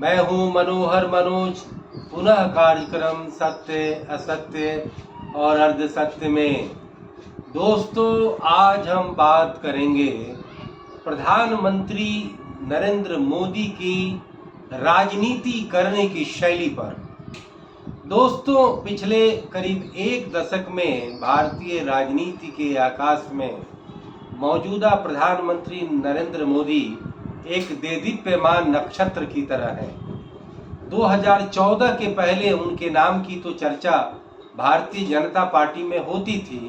मैं हूं मनोहर मनोज। पुनः कार्यक्रम सत्य असत्य और अर्ध सत्य में। दोस्तों, आज हम बात करेंगे प्रधानमंत्री नरेंद्र मोदी की राजनीति करने की शैली पर। दोस्तों, पिछले करीब एक दशक में भारतीय राजनीति के आकाश में मौजूदा प्रधानमंत्री नरेंद्र मोदी एक देदीप्यमान नक्षत्र की तरह है। 2014 के पहले उनके नाम की तो चर्चा भारतीय जनता पार्टी में होती थी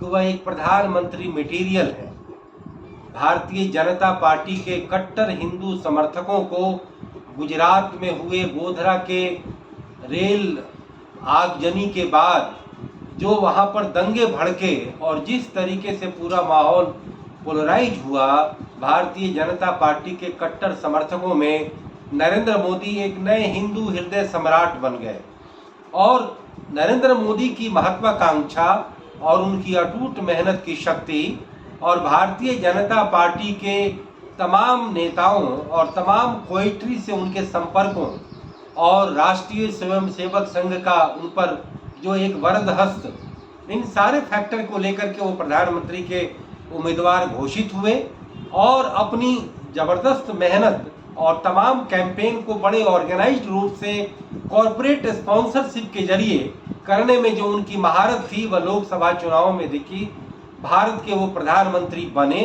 कि वह एक प्रधानमंत्री मटेरियल है। भारतीय जनता पार्टी के कट्टर हिंदू समर्थकों को गुजरात में हुए गोधरा के रेल आगजनी के बाद जो वहां पर दंगे भड़के और जिस तरीके से पूरा माहौल पोलराइज हुआ, भारतीय जनता पार्टी के कट्टर समर्थकों में नरेंद्र मोदी एक नए हिंदू हृदय सम्राट बन गए। और नरेंद्र मोदी की महत्वाकांक्षा और उनकी अटूट मेहनत की शक्ति और भारतीय जनता पार्टी के तमाम नेताओं और तमाम कोइट्री से उनके संपर्कों और राष्ट्रीय स्वयंसेवक संघ का उन पर जो एक वरद हस्त, इन सारे फैक्टर को लेकर के वो प्रधानमंत्री के उम्मीदवार घोषित हुए और अपनी ज़बरदस्त मेहनत और तमाम कैंपेन को बड़े ऑर्गेनाइज्ड रूप से कॉरपोरेट स्पॉन्सरशिप के जरिए करने में जो उनकी महारत थी वह लोकसभा चुनावों में दिखी। भारत के वो प्रधानमंत्री बने।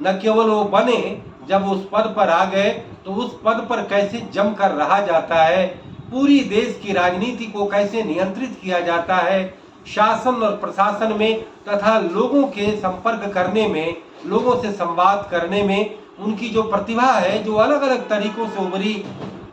न केवल वो बने, जब उस पद पर आ गए तो उस पद पर कैसे जमकर रहा जाता है, पूरी देश की राजनीति को कैसे नियंत्रित किया जाता है, शासन और प्रशासन में तथा लोगों के संपर्क करने में, लोगों से संवाद करने में उनकी जो प्रतिभा है, जो अलग अलग तरीकों से उभरी।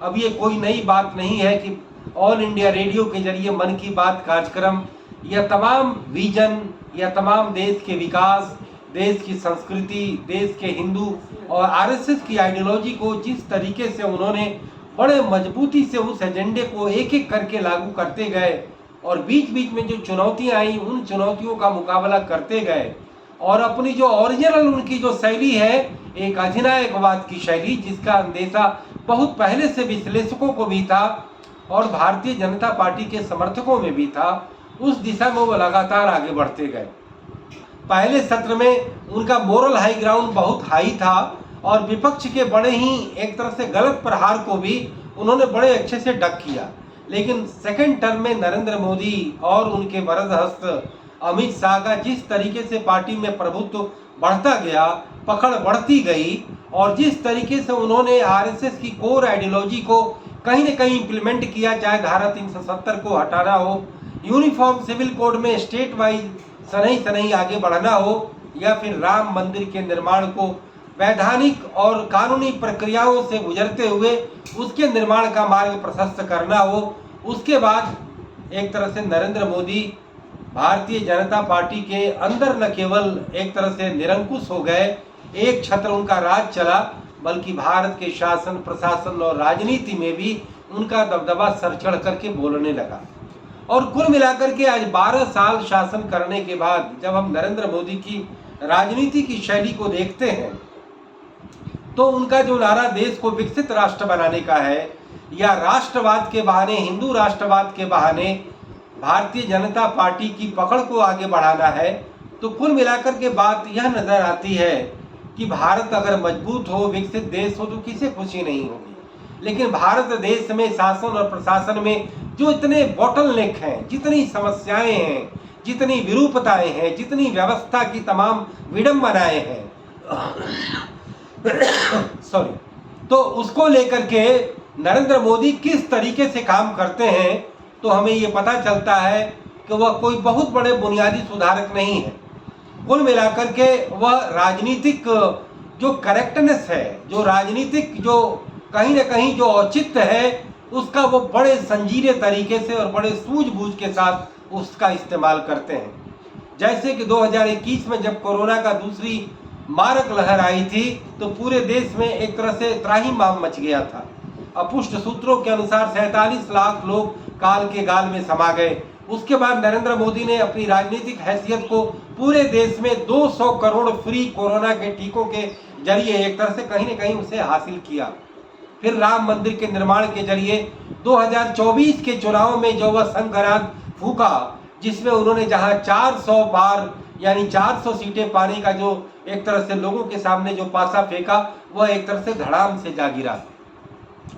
अब ये कोई नई बात नहीं है कि ऑल इंडिया रेडियो के जरिए मन की बात कार्यक्रम या तमाम विजन या तमाम देश के विकास, देश की संस्कृति, देश के हिंदू और आरएसएस की आइडियोलॉजी को जिस तरीके से उन्होंने बड़े मजबूती से उस एजेंडे को एक एक करके लागू करते गए और बीच बीच में जो चुनौतियां आई उन चुनौतियों का मुकाबला करते गए और अपनी जो ओरिजिनल उनकी जो शैली है, एक अधिनायकवाद की शैली, जिसका अंदेशा बहुत पहले से विश्लेषकों को भी था और भारतीय जनता पार्टी के समर्थकों में भी था, उस दिशा में वो लगातार आगे बढ़ते गए। पहले सत्र में उनका मोरल हाई ग्राउंड बहुत हाई था और विपक्ष के बड़े ही एक तरह से गलत प्रहार को भी उन्होंने बड़े अच्छे से डक किया। लेकिन सेकेंड टर्म में नरेंद्र मोदी और उनके वरद हस्त अमित शाह का जिस तरीके से पार्टी में प्रभुत्व बढ़ता गया, पकड़ बढ़ती गई और जिस तरीके से उन्होंने आरएसएस की कोर आइडियोलॉजी को कहीं न कहीं इम्प्लीमेंट किया, चाहे धारा 370 को हटाना हो, यूनिफॉर्म सिविल कोड में स्टेट वाइज सनई आगे बढ़ना हो, या फिर राम मंदिर के निर्माण को वैधानिक और कानूनी प्रक्रियाओं से गुजरते हुए उसके निर्माण का मार्ग प्रशस्त करना हो, उसके बाद एक तरह से नरेंद्र मोदी भारतीय जनता पार्टी के अंदर न केवल एक तरह से निरंकुश हो गए, एक छत्र उनका राज चला, बल्कि भारत के शासन, प्रशासन और राजनीति में भी उनका दबदबा सर चढ़ करके बोलने लगा। और कुल मिलाकर के आज 12 साल शासन करने के बाद जब हम नरेंद्र मोदी की राजनीति की शैली को देखते हैं तो उनका जो नारा देश को विकसित राष्ट्र बनाने का है या राष्ट्रवाद के बहाने, हिंदू राष्ट्रवाद के बहाने भारतीय जनता पार्टी की पकड़ को आगे बढ़ाना है, तो कुल मिलाकर के बात यह नजर आती है कि भारत अगर मजबूत हो, विकसित देश हो, तो किसे खुशी नहीं होगी। लेकिन भारत देश में शासन और प्रशासन में जो इतने बॉटलनेक हैं, जितनी समस्याएं हैं, जितनी विरूपताएं हैं, जितनी व्यवस्था की तमाम विडंबनाएं हैं सॉरी, तो उसको लेकर के नरेंद्र मोदी किस तरीके से काम करते हैं तो हमें ये पता चलता है कि वह कोई बहुत बड़े बुनियादी सुधारक नहीं है। कुल मिलाकर के वह राजनीतिक जो करेक्टनेस है, जो राजनीतिक जो कहीं ना कहीं जो औचित्य है, उसका वो बड़े संजीदे तरीके से और बड़े सूझबूझ के साथ उसका इस्तेमाल करते हैं। जैसे कि 2021 में जब कोरोना का दूसरी मारक लहर आई थी तो पूरे देश में एक तरह से त्राहिमाम मच गया था। अपुष्ट सूत्रों के अनुसार 47 लाख लोग काल के गाल में समा गए। उसके बाद नरेंद्र मोदी ने अपनी राजनीतिक हैसियत को पूरे देश में 200 करोड़ फ्री कोरोना के टीकों के जरिए एक तरह से कहीं न कहीं उसे हासिल किया। फिर राम मंदिर के निर्माण के जरिए 2024 के चुनाव में जो वह संघरात फूका, जिसमें उन्होंने जहां 400 बार यानी 400 सीटें पाने का जो एक तरह से लोगों के सामने जो पासा फेंका, वह एक तरह से धड़ाम से जा गिरा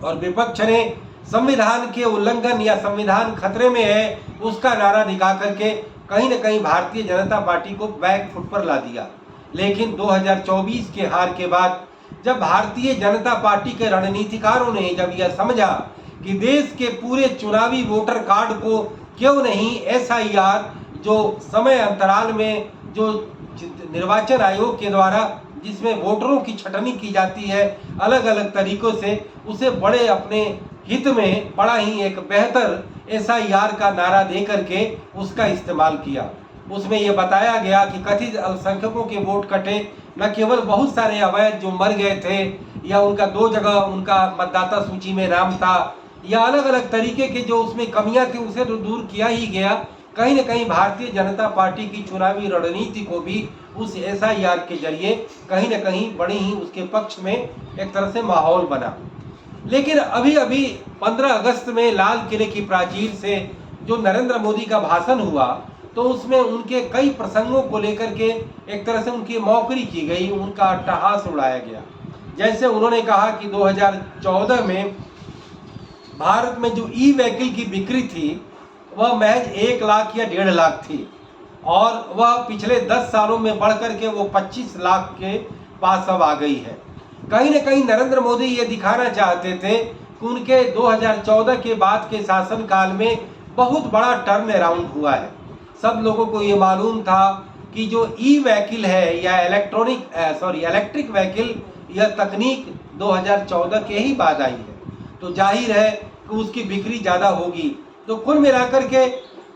और विपक्ष ने संविधान के उल्लंघन या संविधान खतरे में है उसका नारा दिखा करके कहीं न कहीं भारतीय जनता पार्टी को बैक फुट पर ला दिया। लेकिन 2024 के हार के बाद जब भारतीय जनता पार्टी के रणनीतिकारों ने जब यह समझा कि देश के पूरे चुनावी वोटर कार्ड को क्यों नहीं SIR जो समय अंतराल में जो निर्वाचन आयोग के द्वारा जिसमें वोटरों की छटनी की जाती है अलग अलग तरीकों से, उसे बड़े अपने हित में बड़ा ही एक बेहतर SIR का नारा दे करके उसका इस्तेमाल किया। उसमें यह बताया गया कि कथित अल्पसंख्यकों के वोट कटे, न केवल बहुत सारे अवैध जो मर गए थे या उनका 2 जगह उनका मतदाता सूची में नाम था या अलग अलग तरीके के जो उसमें कमियां थी उसे तो दूर किया ही गया। कहीं न कहीं भारतीय जनता पार्टी की चुनावी रणनीति को भी उस SIR के जरिए कहीं न कहीं बड़ी ही उसके पक्ष में एक तरह से माहौल बना। लेकिन अभी 15 अगस्त में लाल किले की प्राचीर से जो नरेंद्र मोदी का भाषण हुआ, तो उसमें उनके कई प्रसंगों को लेकर के एक तरह से उनकी मौकरी की गई, उनका अट्टहास उड़ाया गया। जैसे उन्होंने कहा कि 2014 में भारत में जो ई-व्हीकल की बिक्री थी वह महज 1 लाख या 1.5 लाख थी और वह पिछले 10 सालों में बढ़कर के वो 25 लाख के पास अब आ गई है। कहीं न कहीं नरेंद्र मोदी ये दिखाना चाहते थे कि उनके 2014 के बाद के शासनकाल में बहुत बड़ा टर्न अराउंड हुआ है। सब लोगों को ये मालूम था कि जो ई-व्हीकल है या इलेक्ट्रिक व्हीकल, यह तकनीक 2014 के ही बाद आई है, तो जाहिर है कि उसकी बिक्री ज़्यादा होगी। तो कुल मिलाकर के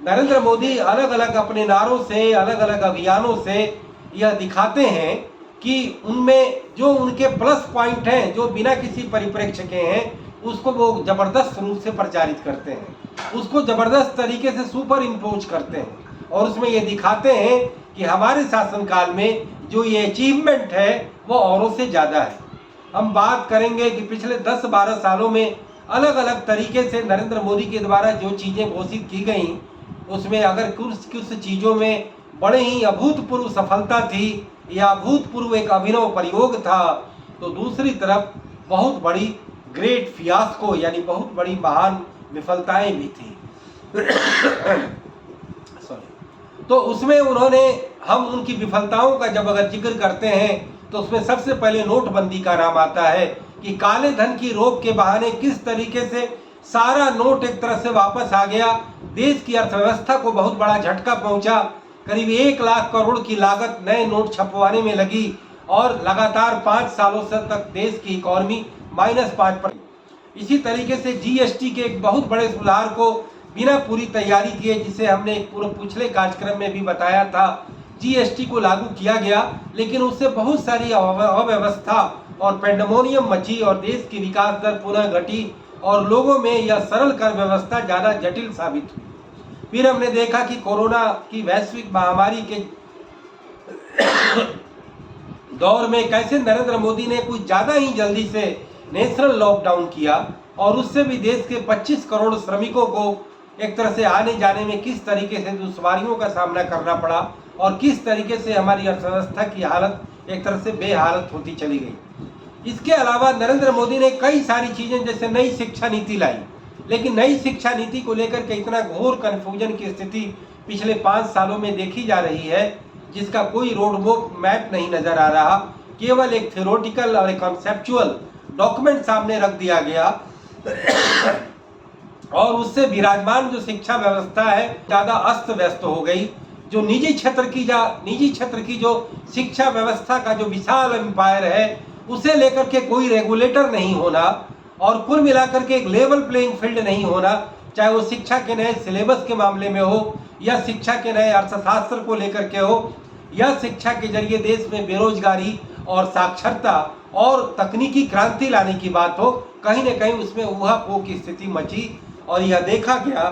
नरेंद्र मोदी अलग अलग अपने नारों से, अलग अलग अभियानों से यह दिखाते हैं कि उनमें जो उनके प्लस पॉइंट हैं, जो बिना किसी परिप्रेक्ष्य के हैं, उसको वो ज़बरदस्त रूप से प्रचारित करते हैं, उसको ज़बरदस्त तरीके से सुपर इम्पोज करते हैं और उसमें ये दिखाते हैं कि हमारे शासनकाल में जो ये अचीवमेंट है वो औरों से ज़्यादा है। हम बात करेंगे कि पिछले 10-12 सालों में अलग अलग तरीके से नरेंद्र मोदी के द्वारा जो चीज़ें घोषित की गई, उसमें अगर कुछ चीज़ों में बड़े ही अभूतपूर्व सफलता थी या अभूतपूर्व एक अभिनव प्रयोग था, तो दूसरी तरफ बहुत बड़ी ग्रेट फियास्को यानी बहुत बड़ी महान विफलताएं भी थी। तो उसमें हम उनकी विफलताओं का जब अगर जिक्र करते हैं तो उसमें सबसे पहले नोटबंदी का नाम आता है कि काले धन की रोक के बहाने किस तरीके से सारा नोट एक तरह से वापस आ गया, देश की अर्थव्यवस्था को बहुत बड़ा झटका पहुंचा, करीब 1 लाख करोड़ की लागत नए नोट छपवाने में लगी और लगातार 5 सालों से तक देश की इकॉनमी -5%। इसी तरीके से GST के एक बहुत बड़े सुधार को बिना पूरी तैयारी किए, जिसे हमने पूरे पिछले कार्यक्रम में भी बताया था, GST को लागू किया गया, लेकिन उससे बहुत सारी अव्यवस्था और पेंडेमोनियम मची और देश की विकास दर पुनः घटी और लोगों में यह सरल कर व्यवस्था ज़्यादा जटिल साबित हुई। फिर हमने देखा कि कोरोना की वैश्विक महामारी के दौर में कैसे नरेंद्र मोदी ने कुछ ज़्यादा ही जल्दी से नेशनल लॉकडाउन किया और उससे भी देश के 25 करोड़ श्रमिकों को एक तरह से आने जाने में किस तरीके से दुश्वारियों का सामना करना पड़ा और किस तरीके से हमारी अर्थव्यवस्था की हालत एक तरह से बेहालत होती चली गई। इसके अलावा नरेंद्र मोदी ने कई सारी चीज़ें जैसे नई शिक्षा नीति लाई, लेकिन नई शिक्षा नीति को लेकर के इतना घोर कन्फ्यूजन की स्थिति पिछले 5 सालों में देखी जा रही है, जिसका कोई रोड मैप नहीं नजर आ रहा, केवल एक थ्योरेटिकल और एक कॉन्सेप्चुअल डॉक्यूमेंट सामने रख दिया गया और उससे विराजमान जो शिक्षा व्यवस्था है ज़्यादा अस्त व्यस्त हो गई। जो निजी क्षेत्र की जो शिक्षा व्यवस्था का जो विशाल एम्पायर है, उसे लेकर के कोई रेगुलेटर नहीं होना और कुल मिलाकर के एक लेवल प्लेइंग फील्ड नहीं होना, चाहे वो शिक्षा के नए सिलेबस के मामले में हो या शिक्षा के नए अर्थशास्त्र को लेकर के हो या शिक्षा के जरिए देश में बेरोजगारी और साक्षरता और तकनीकी क्रांति लाने की बात हो, कहीं न कहीं उसमें ऊहापोह की स्थिति मची और यह देखा गया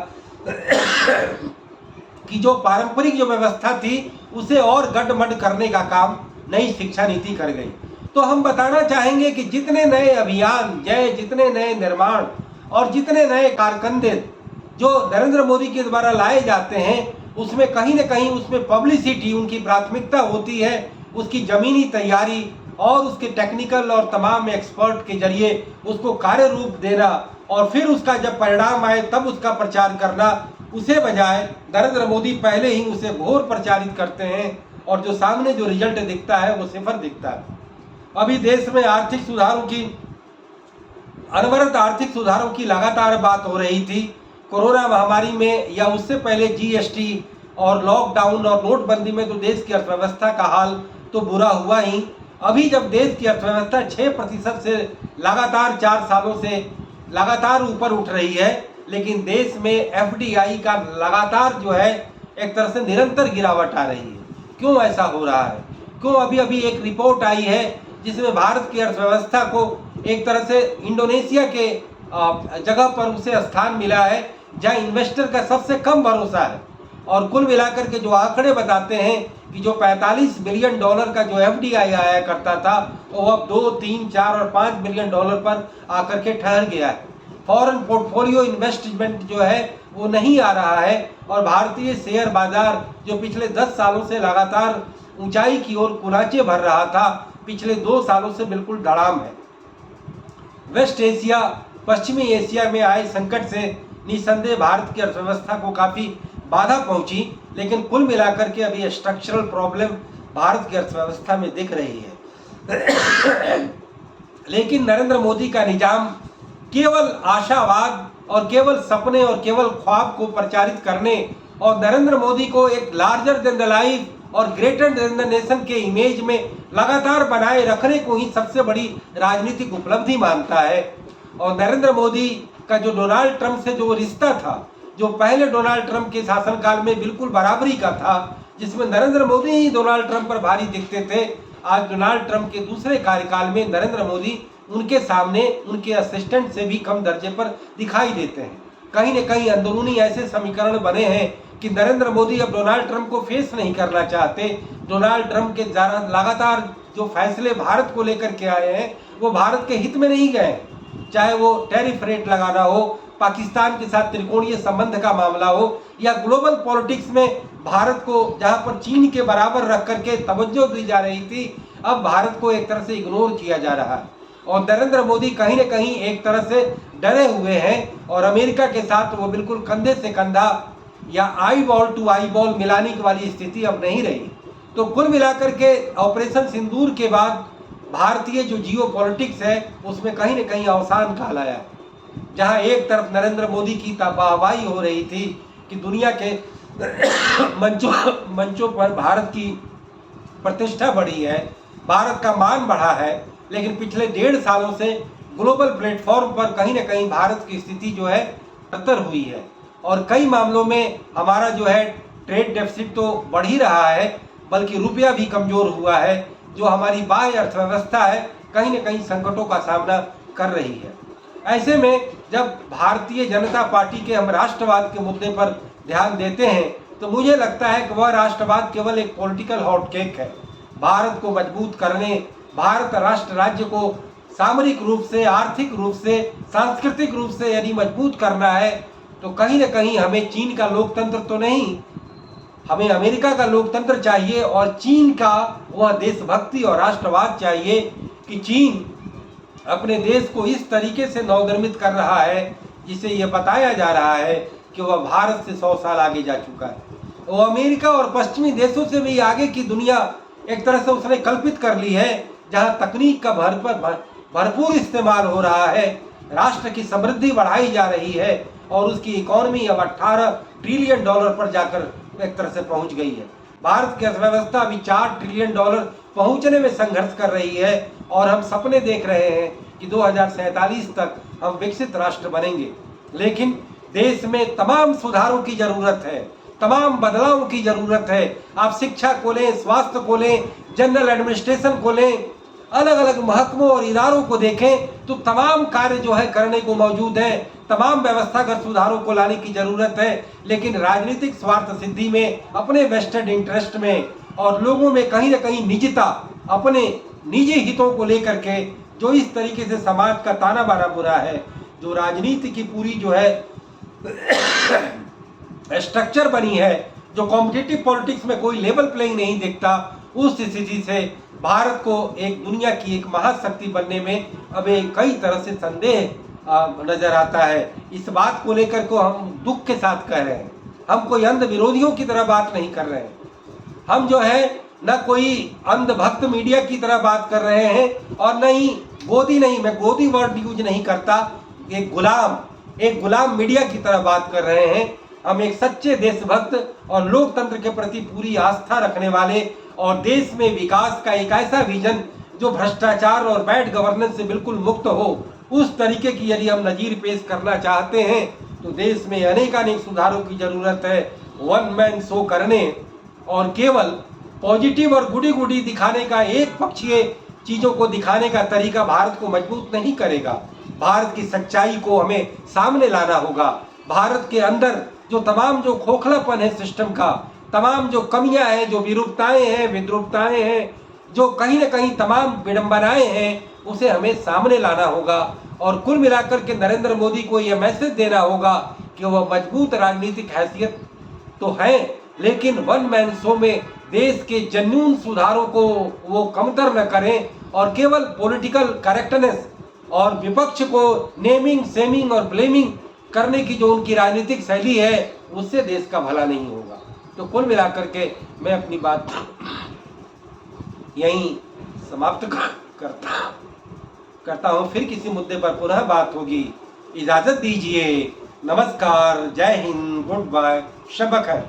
कि जो पारंपरिक जो व्यवस्था थी उसे और गड्ढमड करने का काम नई शिक्षा नीति कर गई। तो हम बताना चाहेंगे कि जितने नए अभियान, जितने नए निर्माण और जितने नए कारकंदे जो नरेंद्र मोदी के द्वारा लाए जाते हैं, उसमें कहीं न कहीं उसमें पब्लिसिटी उनकी प्राथमिकता होती है, उसकी ज़मीनी तैयारी और उसके टेक्निकल और तमाम एक्सपर्ट के जरिए उसको कार्य रूप देना और फिर उसका जब परिणाम आए तब उसका प्रचार करना, उसे बजाय नरेंद्र मोदी पहले ही उसे घोर प्रचारित करते हैं और जो सामने जो रिजल्ट दिखता है वो सिफर दिखता है। अभी देश में आर्थिक सुधारों की, अनवरत आर्थिक सुधारों की लगातार बात हो रही थी। कोरोना महामारी में या उससे पहले जीएसटी और लॉकडाउन और नोटबंदी में तो देश की अर्थव्यवस्था का हाल तो बुरा हुआ ही। अभी जब देश की अर्थव्यवस्था 6% से लगातार 4 सालों से लगातार ऊपर उठ रही है, लेकिन देश में एफडीआई का लगातार जो है एक तरह से निरंतर गिरावट आ रही है। क्यों ऐसा हो रहा है? क्यों? अभी एक रिपोर्ट आई है जिसमें भारत की अर्थव्यवस्था को एक तरह से इंडोनेशिया के जगह पर उसे स्थान मिला है जहां इन्वेस्टर का सबसे कम भरोसा है। और कुल मिलाकर के जो आंकड़े बताते हैं कि जो $45 बिलियन का जो एफडीआई आया करता था वो अब 2, 3, 4 और 5 बिलियन डॉलर पर आकर के ठहर गया है। फॉरेन पोर्टफोलियो इन्वेस्टमेंट जो है वो नहीं आ रहा है और भारतीय शेयर बाजार जो पिछले 10 सालों से लगातार ऊंचाई की ओर कुराचे भर रहा था, पिछले 2 सालों से बिल्कुल धड़ाम है। वेस्ट एशिया, पश्चिमी एशिया में आए संकट से निसंदेह भारत की अर्थव्यवस्था को काफ़ी बाधा पहुंची, लेकिन कुल मिलाकर के अभी स्ट्रक्चरल प्रॉब्लम भारत की अर्थव्यवस्था में दिख रही है। लेकिन नरेंद्र मोदी का निजाम केवल आशावाद और केवल सपने और केवल ख्वाब को प्रचारित करने और नरेंद्र मोदी को एक लार्जर देन द लाइफ और ग्रेटर देन द नेशन के इमेज में लगातार बनाए रखने को ही सबसे बड़ी राजनीतिक उपलब्धि मानता है। और नरेंद्र मोदी का जो डोनाल्ड ट्रंप से जो रिश्ता था, जो पहले डोनाल्ड ट्रंप के शासनकाल में बिल्कुल बराबरी का था, जिसमें नरेंद्र मोदी ही डोनाल्ड ट्रंप पर भारी दिखते थे, आज डोनाल्ड ट्रंप के दूसरे कार्यकाल में नरेंद्र मोदी उनके सामने उनके असिस्टेंट से भी कम दर्जे पर दिखाई देते हैं। कहीं न कहीं अंदरूनी ऐसे समीकरण बने हैं कि नरेंद्र मोदी अब डोनाल्ड ट्रंप को फेस नहीं करना चाहते। डोनाल्ड ट्रंप के लगातार जो फैसले भारत को लेकर के आए हैं वो भारत के हित में नहीं गए, चाहे वो टैरिफ रेट लगाना हो, पाकिस्तान के साथ त्रिकोणीय संबंध का मामला हो, या ग्लोबल पॉलिटिक्स में भारत को जहां पर चीन के बराबर रख करके तवज्जो दी जा रही थी, अब भारत को एक तरह से इग्नोर किया जा रहा है। और नरेंद्र मोदी कहीं न कहीं एक तरह से डरे हुए हैं और अमेरिका के साथ वो बिल्कुल कंधे से कंधा या eyeball to eyeball मिलाने वाली स्थिति अब नहीं रही। तो कुल मिलाकर के ऑपरेशन सिंदूर के बाद भारतीय जो जियो पॉलिटिक्स है उसमें कहीं न कहीं अवसान काल आया, जहां एक तरफ नरेंद्र मोदी की वाहवाही हो रही थी कि दुनिया के मंचों पर भारत की प्रतिष्ठा बढ़ी है, भारत का मान बढ़ा है, लेकिन पिछले 1.5 सालों से ग्लोबल प्लेटफॉर्म पर कहीं न कहीं भारत की स्थिति जो है बदतर हुई है और कई मामलों में हमारा जो है ट्रेड डेफिसिट तो बढ़ ही रहा है, बल्कि रुपया भी कमज़ोर हुआ है। जो हमारी बाह्य अर्थव्यवस्था है कहीं न कहीं संकटों का सामना कर रही है। ऐसे में जब भारतीय जनता पार्टी के हम राष्ट्रवाद के मुद्दे पर ध्यान देते हैं तो मुझे लगता है कि वह राष्ट्रवाद केवल एक पॉलिटिकल हॉट केक है। भारत को मजबूत करने, भारत राष्ट्र राज्य को सामरिक रूप से, आर्थिक रूप से, सांस्कृतिक रूप से यदि मजबूत करना है तो कहीं न कहीं हमें चीन का लोकतंत्र तो नहीं, हमें अमेरिका का लोकतंत्र चाहिए और चीन का वह देशभक्ति और राष्ट्रवाद चाहिए कि चीन अपने देश को इस तरीके से नवनिर्मित कर रहा है जिसे यह बताया जा रहा है कि वह भारत से 100 साल आगे जा चुका है। वो अमेरिका और पश्चिमी देशों से भी आगे की दुनिया एक तरह से उसने कल्पित कर ली है, जहां तकनीक का भरपूर इस्तेमाल हो रहा है, राष्ट्र की समृद्धि बढ़ाई जा रही है और उसकी इकोनॉमी अब $18 ट्रिलियन पर जाकर एक तरह से पहुंच गई है। भारत की अर्थव्यवस्था अभी $4 ट्रिलियन पहुंचने में संघर्ष कर रही है और हम सपने देख रहे हैं कि 2047 तक हम विकसित राष्ट्र बनेंगे। लेकिन देश में तमाम सुधारों की जरूरत है, तमाम बदलावों की जरूरत है। आप शिक्षा को लें, स्वास्थ्य को लें, जनरल एडमिनिस्ट्रेशन को लें, अलग अलग महकमों और इदारों को देखें तो तमाम कार्य जो है करने को मौजूद है, तमाम व्यवस्थागत सुधारों को लाने की जरूरत है। लेकिन राजनीतिक स्वार्थ सिद्धि में, अपने वेस्टेड इंटरेस्ट में और लोगों में कहीं न कहीं निजता, अपने निजी हितों को लेकर के जो इस तरीके से समाज का ताना बाना बुना है, जो राजनीति की पूरी जो है स्ट्रक्चर बनी है, जो कॉम्पिटिटिव पॉलिटिक्स में कोई लेवल प्लेइंग नहीं दिखता, उस स्थिति से भारत को एक दुनिया की एक महाशक्ति बनने में अब कई तरह से संदेह नजर आता है। इस बात को लेकर को हम दुख के साथ कह रहे हैं, हम कोई अंध विरोधियों की तरह बात नहीं कर रहे हैं, हम जो है न कोई अंधभक्त मीडिया की तरह बात कर रहे हैं और न ही गोदी, नहीं, मैं गोदी वर्ड यूज नहीं करता, एक गुलाम मीडिया की तरह बात कर रहे हैं। हम एक सच्चे देशभक्त और लोकतंत्र के प्रति पूरी आस्था रखने वाले और देश में विकास का एक ऐसा विजन जो भ्रष्टाचार और बैड गवर्नेंस से बिल्कुल मुक्त हो, उस तरीके की यदि हम नजीर पेश करना चाहते हैं तो देश में अनेकानेक सुधारों की जरूरत है। वन मैन शो करने और केवल पॉजिटिव और गुडी गुडी दिखाने का, एक पक्षीय चीजों को दिखाने का तरीका भारत को मजबूत नहीं करेगा। भारत की सच्चाई को हमें सामने लाना होगा। भारत के अंदर जो तमाम जो खोखलापन है सिस्टम का, तमाम जो कमियां हैं, जो विरूपताएं हैं, विद्रूपताएं हैं, जो कहीं ना कहीं तमाम विडंबनाएं हैं, उसे हमें सामने लाना होगा। और कुल मिलाकर के नरेंद्र मोदी को यह मैसेज देना होगा कि वह मजबूत राजनीतिक हैसियत तो है, लेकिन वन मैन शो में देश के जेन्युइन सुधारों को वो कमतर न करें और केवल पॉलिटिकल करेक्टनेस और विपक्ष को नेमिंग, सेमिंग और ब्लेमिंग करने की जो उनकी राजनीतिक शैली है, उससे देश का भला नहीं होगा। तो कुल मिलाकर के मैं अपनी बात यहीं समाप्त करता हूँ। फिर किसी मुद्दे पर पुनः बात होगी। इजाजत दीजिए। नमस्कार, जय हिंद, गुड बाय, शब खैर।